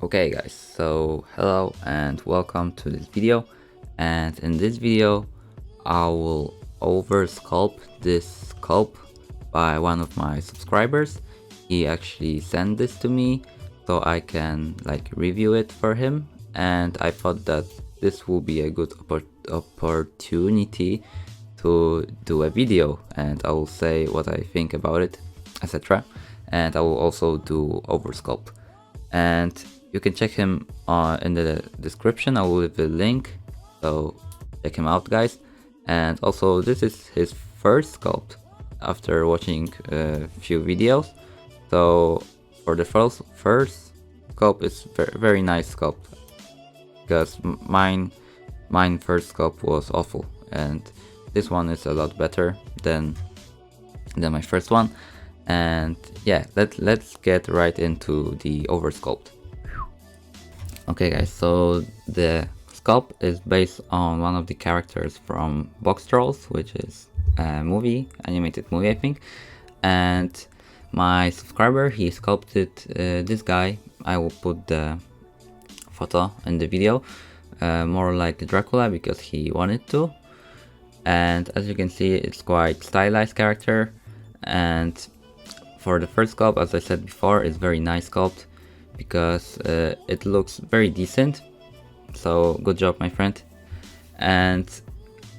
Okay guys, so hello and welcome to this video, and in this video I will oversculpt this sculpt by one of my subscribers. He actually sent this to me so I can review it for him, and I thought that this will be a good opportunity to do a video, and I will say what I think about it, etc. And I will also do oversculpt, and you can check him in the description. I will leave a link, so check him out guys. And also this is his first sculpt after watching a few videos, so for the first sculpt is very nice sculpt, because mine first sculpt was awful, and this one is a lot better than my first one. And yeah, let's get right into the oversculpt. Okay guys, so the sculpt is based on one of the characters from Box Trolls, which is a movie, animated movie I think. And my subscriber, he sculpted this guy. I will put the photo in the video, more like Dracula because he wanted to. And as you can see, it's quite stylized character, and for the first sculpt, as I said before, it's very nice sculpt because it looks very decent. So good job my friend. And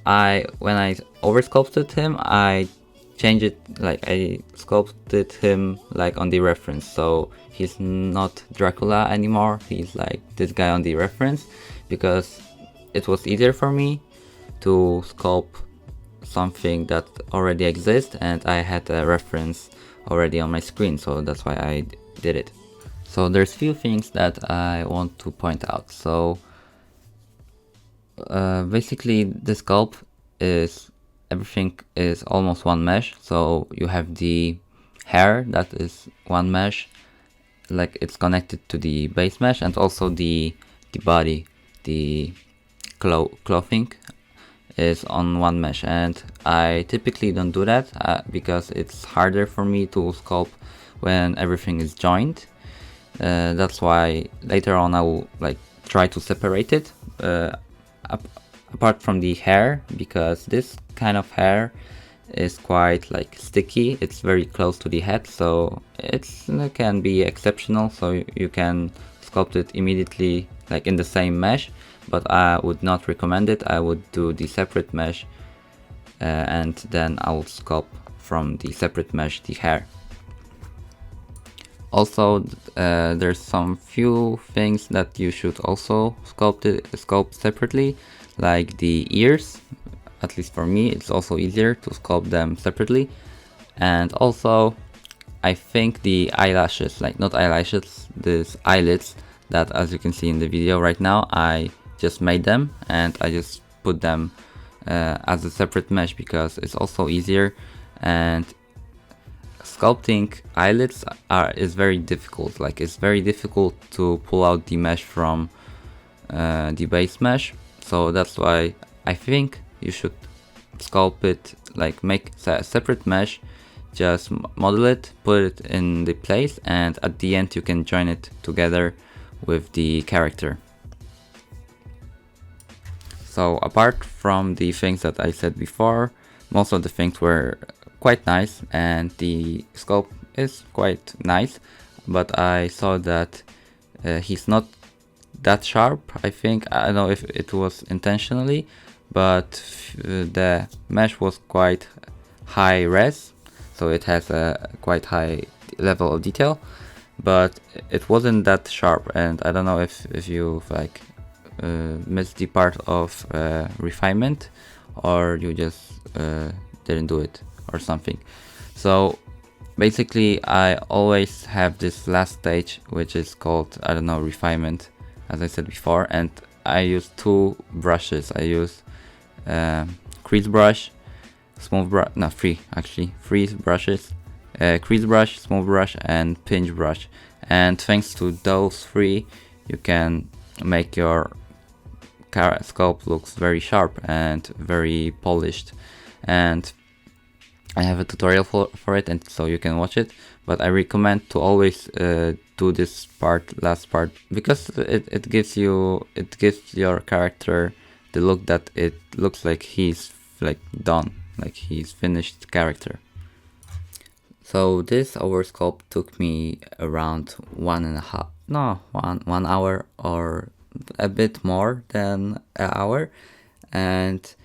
when I oversculpted him, I changed it, I sculpted him on the reference, so he's not Dracula anymore, he's like this guy on the reference, because it was easier for me to sculpt something that already exists, and I had a reference already on my screen, so that's why I did it. So there's few things that I want to point out. So basically the sculpt is, everything is almost one mesh. So you have the hair that is one mesh, like it's connected to the base mesh, and also the body, the clothing is on one mesh. And I typically don't do that because it's harder for me to sculpt when everything is joined. That's why later on I will try to separate it apart from the hair, because this kind of hair is quite sticky, it's very close to the head, so it can be exceptional, so you can sculpt it immediately in the same mesh, but I would not recommend it. I would do the separate mesh and then I will sculpt from the separate mesh the hair. Also there's some few things that you should also sculpt separately, like the ears. At least for me, it's also easier to sculpt them separately. And also I think the eyelashes, not eyelashes, these eyelids that, as you can see in the video right now, I just made them and I just put them as a separate mesh because it's also easier. And sculpting eyelids is very difficult. It's very difficult to pull out the mesh from the base mesh, so that's why I think you should sculpt it, make a separate mesh, just model it, put it in the place, and at the end you can join it together with the character. So apart from the things that I said before, most of the things were quite nice and the sculpt is quite nice, but I saw that he's not that sharp. I think, I don't know if it was intentionally, but the mesh was quite high res, so it has a quite high level of detail, but it wasn't that sharp. And I don't know if you've missed the part of refinement, or you just didn't do it or something. So basically I always have this last stage, which is called, I don't know, refinement, as I said before, and I use two brushes. I use crease brush, smooth brush, no, three brushes, crease brush, smooth brush, and pinch brush. And thanks to those three, you can make your sculpt looks very sharp and very polished. And I have a tutorial for it, and so you can watch it, but I recommend to always do this last part, because it gives your character the look that it looks like he's like done, like he's finished character. So this OverSculpt took me around 1 hour or a bit more than an hour. And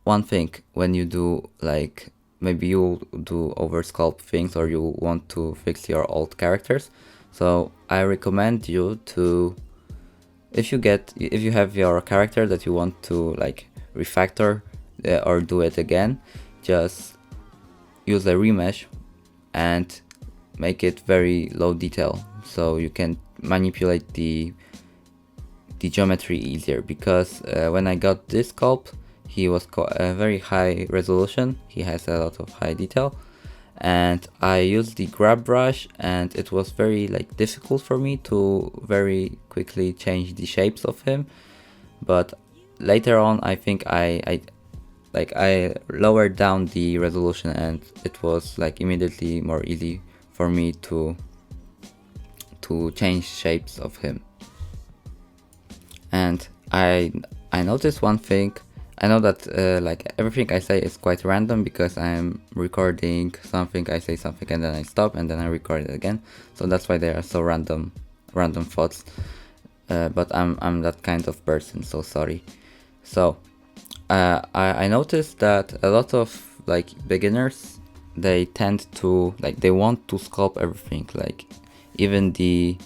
one thing, when you do, like, maybe you do OverSculpt things or you want to fix your old characters, so I recommend you to, if you have your character that you want to like refactor or do it again, just use a remesh and make it very low detail, so you can manipulate the geometry easier. Because when I got this sculpt, he was very high resolution, he has a lot of high detail, and I used the grab brush, and it was very like difficult for me to very quickly change the shapes of him. But later on, I think I lowered down the resolution, and it was like immediately more easy for me to change shapes of him. And I noticed one thing. I know that like everything I say is quite random, because I'm recording something, I say something and then I stop and then I record it again. So that's why they are so random thoughts. But I'm that kind of person, so sorry. So I noticed that a lot of like beginners, they tend to like, they want to sculpt everything, like even the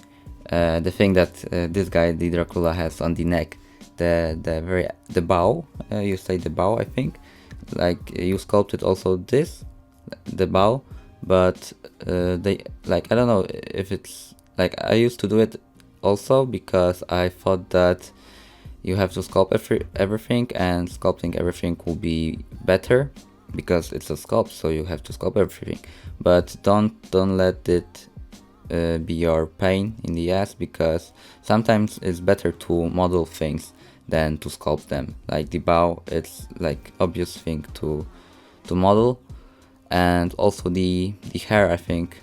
thing that this guy, the Dracula, has on the neck, the bow, you say the bow, I think, like you sculpted also the bow, but they like, I don't know if it's like, I used to do it also because I thought that you have to sculpt everything, and sculpting everything will be better because it's a sculpt, so you have to sculpt everything. But don't let it be your pain in the ass, because sometimes it's better to model things than to sculpt them. Like the bow, it's like obvious thing to model, and also the hair. I think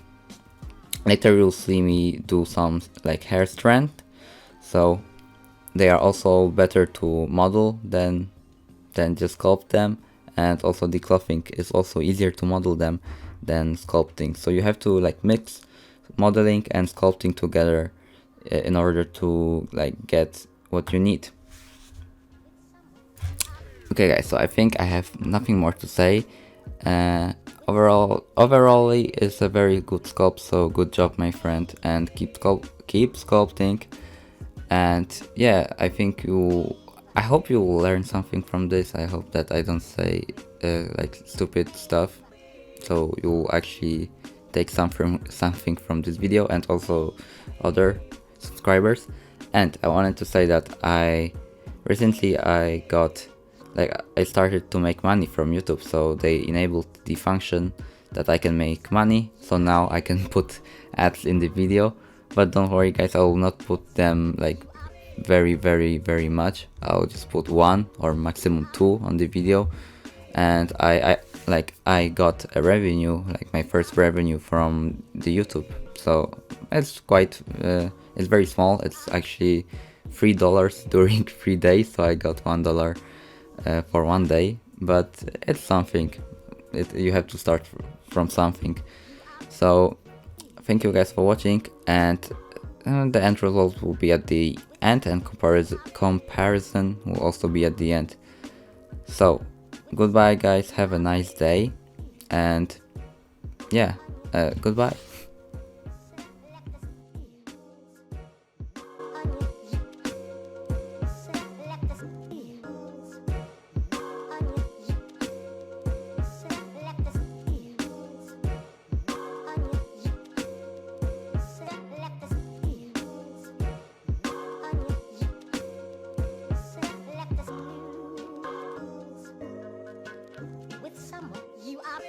later you'll see me do some like hair strand, so they are also better to model than just sculpt them. And also the clothing is also easier to model them than sculpting, so you have to like mix modeling and sculpting together in order to like get what you need. Okay guys, so I think I have nothing more to say. Overall it's a very good sculpt, so good job my friend, and keep sculpting. And yeah, I hope you will learn something from this. I hope that I don't say like stupid stuff, so you'll actually take something from this video, and also other subscribers. And I wanted to say that recently I started to make money from YouTube, so they enabled the function that I can make money, so now I can put ads in the video. But don't worry guys, I will not put them like very much. I'll just put 1 or maximum 2 on the video. And I got a revenue, like my first revenue from the YouTube, so it's quite it's very small. It's actually $3 during 3 days, so I got $1 for 1 day, but it's something. You have to start from something. So thank you guys for watching, and the end result will be at the end, and comparison will also be at the end. So goodbye guys, have a nice day, and yeah, goodbye. With someone you are.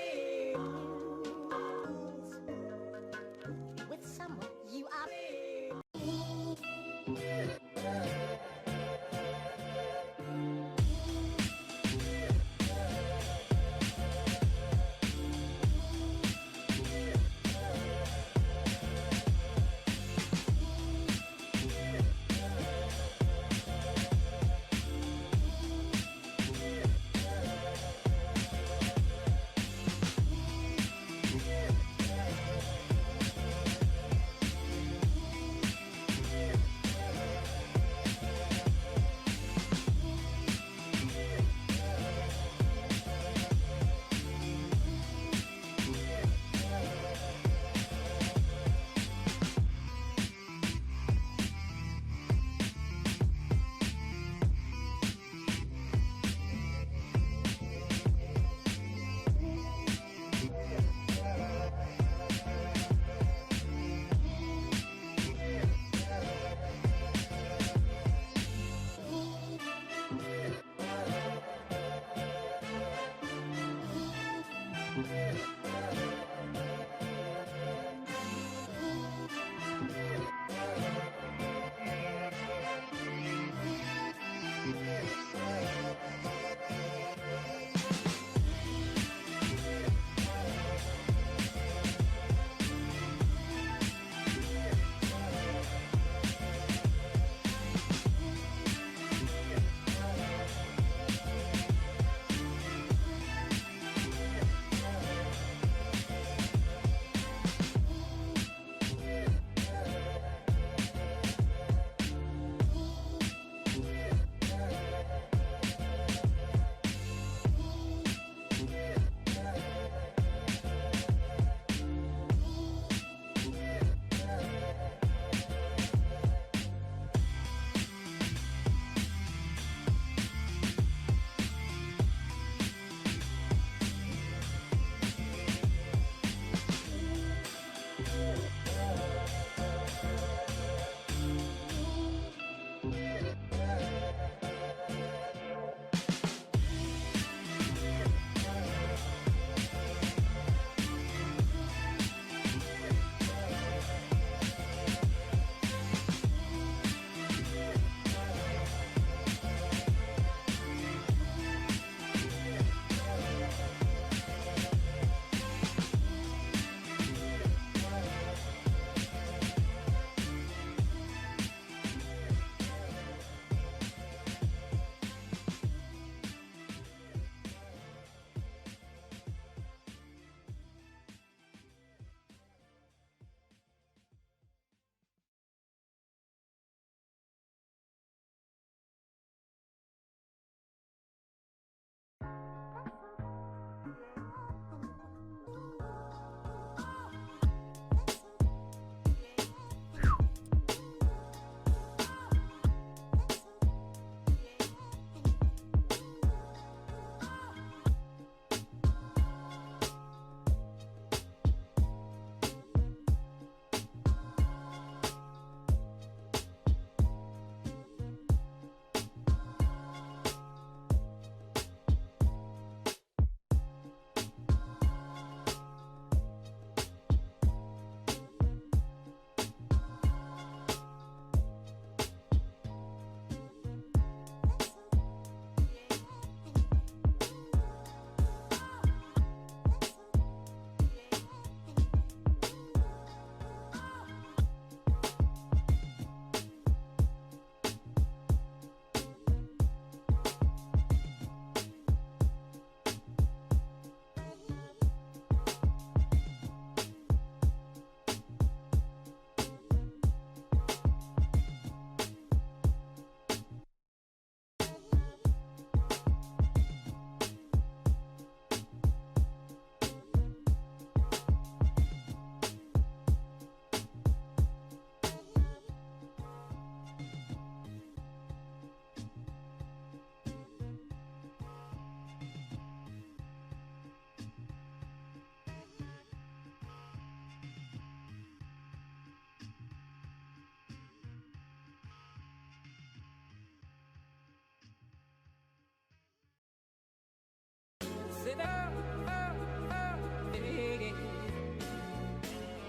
Sit down,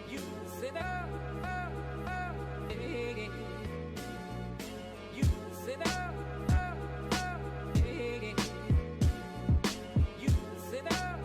you sit down, you sit down, you sit down,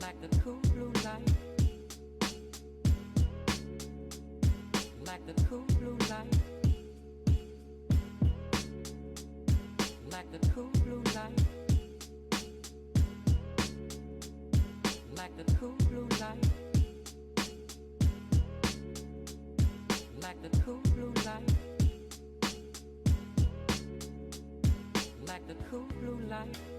like the cool blue light, like the cool blue light, like the cool blue light, like the cool blue light, like the cool blue light, like the cool blue light.